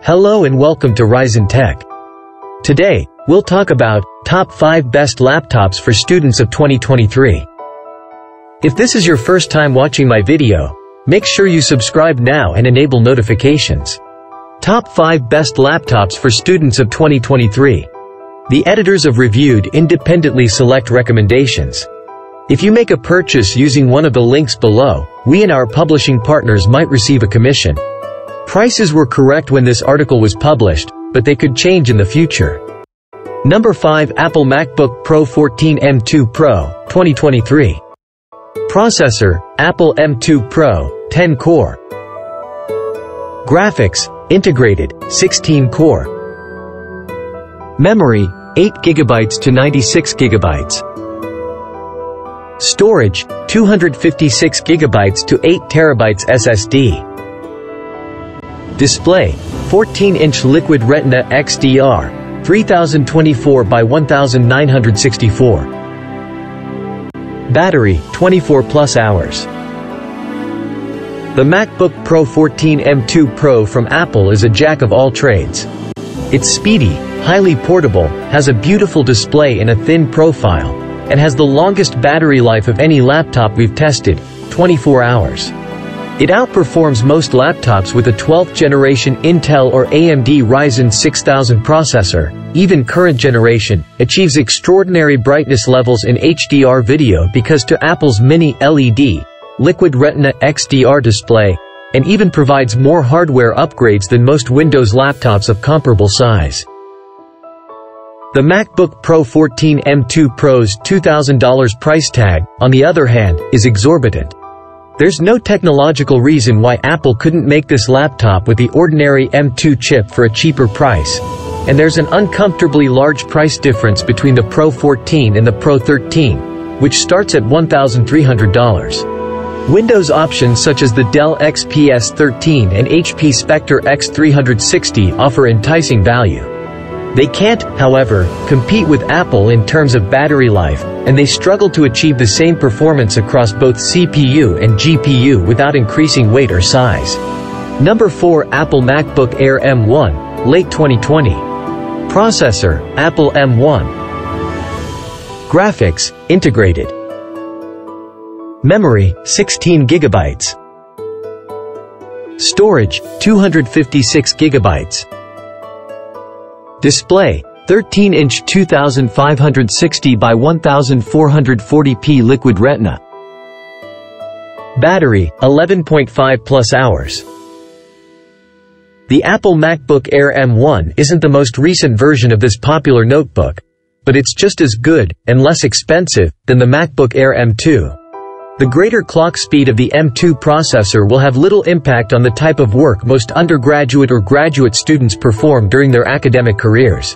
Hello and welcome to Ryzen Tech. Today, we'll talk about top 5 best laptops for students of 2023. If this is your first time watching my video, make sure you subscribe now and enable notifications. Top 5 best laptops for students of 2023. The editors of Reviewed independently select recommendations. If you make a purchase using one of the links below, we and our publishing partners might receive a commission. Prices were correct when this article was published, but they could change in the future. Number 5. Apple MacBook Pro 14 M2 Pro, 2023. Processor, Apple M2 Pro, 10-core. Graphics, integrated, 16-core. Memory, 8GB to 96GB. Storage, 256GB to 8TB SSD. Display, 14-inch Liquid Retina XDR, 3024 by 1964. Battery, 24+ hours. The MacBook Pro 14 M2 Pro from Apple is a jack of all trades. It's speedy, highly portable, has a beautiful display and a thin profile, and has the longest battery life of any laptop we've tested, 24 hours. It outperforms most laptops with a 12th generation Intel or AMD Ryzen 6000 processor. Even current generation achieves extraordinary brightness levels in HDR video because to Apple's Mini LED, Liquid Retina XDR display, and even provides more hardware upgrades than most Windows laptops of comparable size. The MacBook Pro 14 M2 Pro's $2,000 price tag, on the other hand, is exorbitant. There's no technological reason why Apple couldn't make this laptop with the ordinary M2 chip for a cheaper price. And there's an uncomfortably large price difference between the Pro 14 and the Pro 13, which starts at $1,300. Windows options such as the Dell XPS 13 and HP Spectre X360 offer enticing value. They can't, however, compete with Apple in terms of battery life, and they struggle to achieve the same performance across both CPU and GPU without increasing weight or size. Number 4. Apple MacBook Air M1, late 2020. Processor, Apple M1. Graphics, integrated. Memory, 16GB. Storage, 256GB. Display, 13-inch 2560 by 1440p Liquid Retina. Battery, 11.5+ hours. The Apple MacBook Air M1 isn't the most recent version of this popular notebook, but it's just as good, and less expensive, than the MacBook Air M2. The greater clock speed of the M2 processor will have little impact on the type of work most undergraduate or graduate students perform during their academic careers.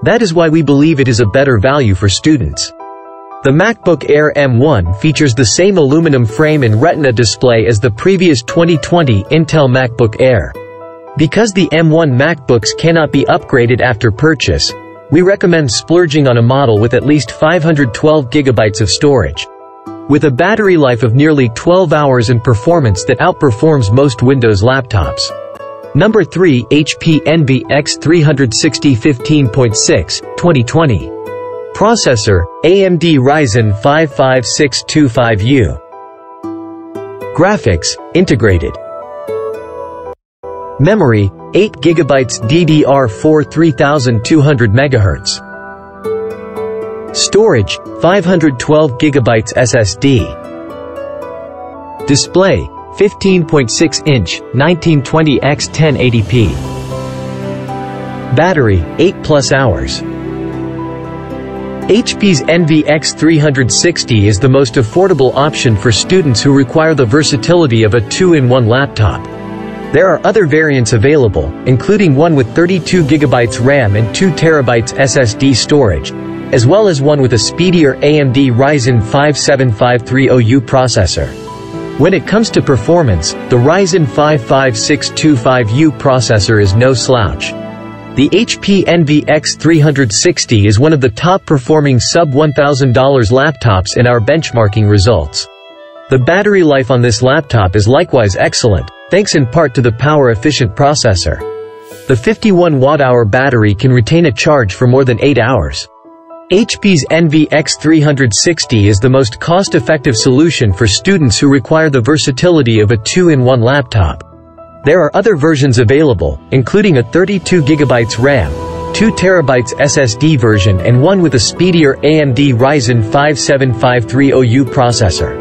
That is why we believe it is a better value for students. The MacBook Air M1 features the same aluminum frame and Retina display as the previous 2020 Intel MacBook Air. Because the M1 MacBooks cannot be upgraded after purchase, we recommend splurging on a model with at least 512GB of storage. With a battery life of nearly 12 hours and performance that outperforms most Windows laptops. Number 3. HP Envy X360 15.6, 2020. Processor, AMD Ryzen 5 5625U. Graphics, integrated. Memory, 8GB DDR4 3200 MHz. Storage, 512GB SSD. Display, 15.6-inch, 1920x 1080p. Battery, 8+ hours. HP's Envy X360 is the most affordable option for students who require the versatility of a 2-in-1 laptop. There are other variants available, including one with 32GB RAM and 2TB SSD storage, as well as one with a speedier AMD Ryzen 5 7530U processor. When it comes to performance, the Ryzen 5 5625U processor is no slouch. The HP Envy X360 is one of the top-performing sub-$1,000 laptops in our benchmarking results. The battery life on this laptop is likewise excellent, thanks in part to the power-efficient processor. The 51 watt-hour battery can retain a charge for more than 8 hours. HP's Envy X360 is the most cost-effective solution for students who require the versatility of a 2-in-1 laptop. There are other versions available, including a 32GB RAM, 2TB SSD version and one with a speedier AMD Ryzen 5 7530U processor.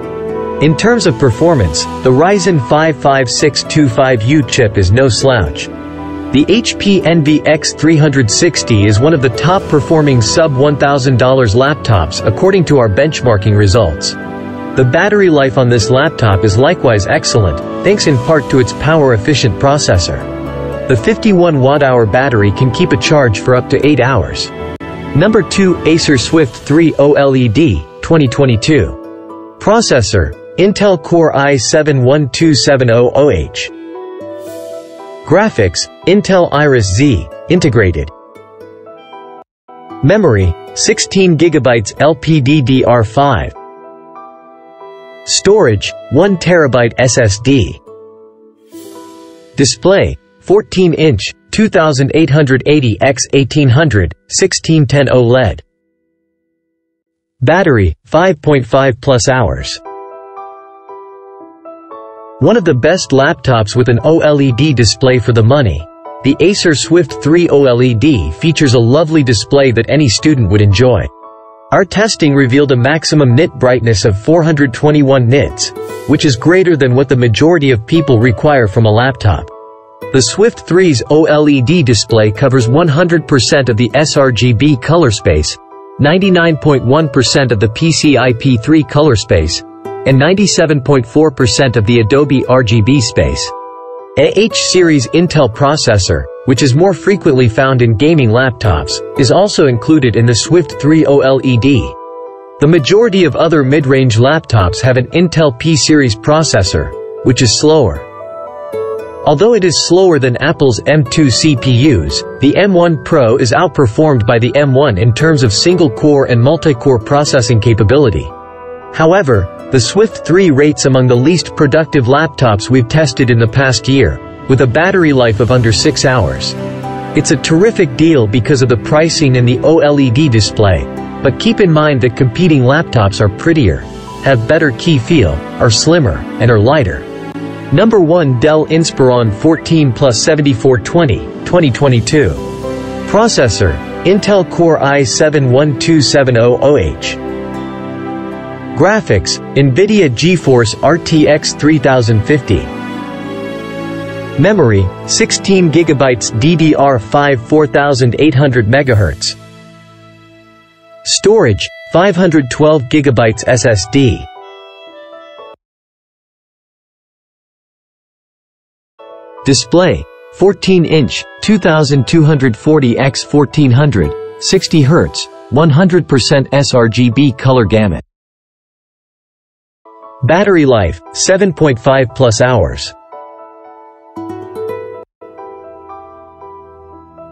In terms of performance, the Ryzen 5 5625U chip is no slouch. The HP Envy X360 is one of the top-performing sub-$1,000 laptops according to our benchmarking results. The battery life on this laptop is likewise excellent, thanks in part to its power-efficient processor. The 51 watt-hour battery can keep a charge for up to 8 hours. Number 2. Acer Swift 3 OLED, 2022. Processor: Intel Core i7-12700H. Graphics: Intel Iris Xe, integrated. Memory: 16GB LPDDR5. Storage: 1TB SSD. Display: 14-inch, 2880x1800, 1610 OLED. Battery: 5.5+ hours. One of the best laptops with an OLED display for the money. The Acer Swift 3 OLED features a lovely display that any student would enjoy. Our testing revealed a maximum nit brightness of 421 nits, which is greater than what the majority of people require from a laptop. The Swift 3's OLED display covers 100% of the sRGB color space, 99.1% of the PCIe-3 color space, and 97.4% of the Adobe RGB space. A H-series Intel processor, which is more frequently found in gaming laptops, is also included in the Swift 3 OLED. The majority of other mid-range laptops have an Intel P-series processor, which is slower. Although it is slower than Apple's M2 CPUs, the M1 Pro is outperformed by the M1 in terms of single-core and multi-core processing capability. However, the Swift 3 rates among the least productive laptops we've tested in the past year, with a battery life of under 6 hours. It's a terrific deal because of the pricing and the OLED display, but keep in mind that competing laptops are prettier, have better key feel, are slimmer, and are lighter. Number 1. Dell Inspiron 14 Plus 7420, 2022. Processor: Intel Core i7-12700H. Graphics: NVIDIA GeForce RTX 3050. Memory: 16GB DDR5 4800 MHz. Storage: 512GB SSD. Display: 14-inch, 2240x1400, 60 Hz, 100% sRGB color gamut. Battery life: 7.5+ hours.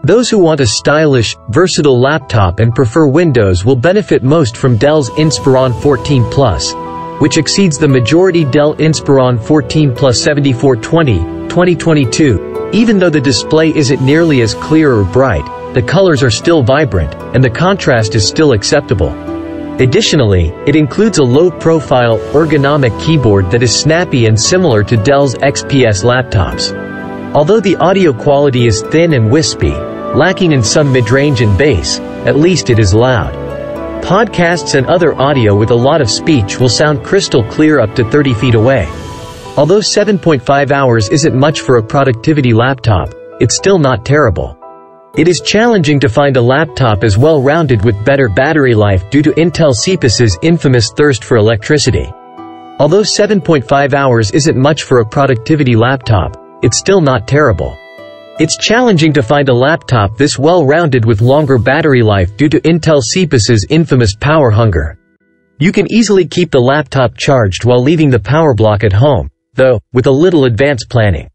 Those who want a stylish, versatile laptop and prefer Windows will benefit most from Dell's Inspiron 14 Plus, which exceeds the majority Dell Inspiron 14 Plus 7420, 2022. Even though the display isn't nearly as clear or bright, the colors are still vibrant, and the contrast is still acceptable. Additionally, it includes a low-profile, ergonomic keyboard that is snappy and similar to Dell's XPS laptops. Although the audio quality is thin and wispy, lacking in some mid-range and bass, at least it is loud. Podcasts and other audio with a lot of speech will sound crystal clear up to 30 feet away. Although 7.5 hours isn't much for a productivity laptop, it's still not terrible. It is challenging to find a laptop as well-rounded with better battery life due to Intel CPUS's infamous thirst for electricity. Although 7.5 hours isn't much for a productivity laptop, it's still not terrible. It's challenging to find a laptop this well-rounded with longer battery life due to Intel CPUS's infamous power hunger. You can easily keep the laptop charged while leaving the power block at home, though, with a little advanced planning.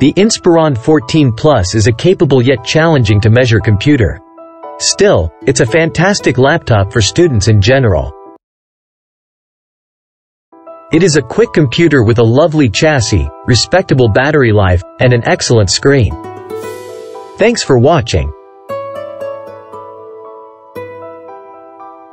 The Inspiron 14 Plus is a capable yet challenging to measure computer. Still, it's a fantastic laptop for students in general. It is a quick computer with a lovely chassis, respectable battery life, and an excellent screen. Thanks for watching.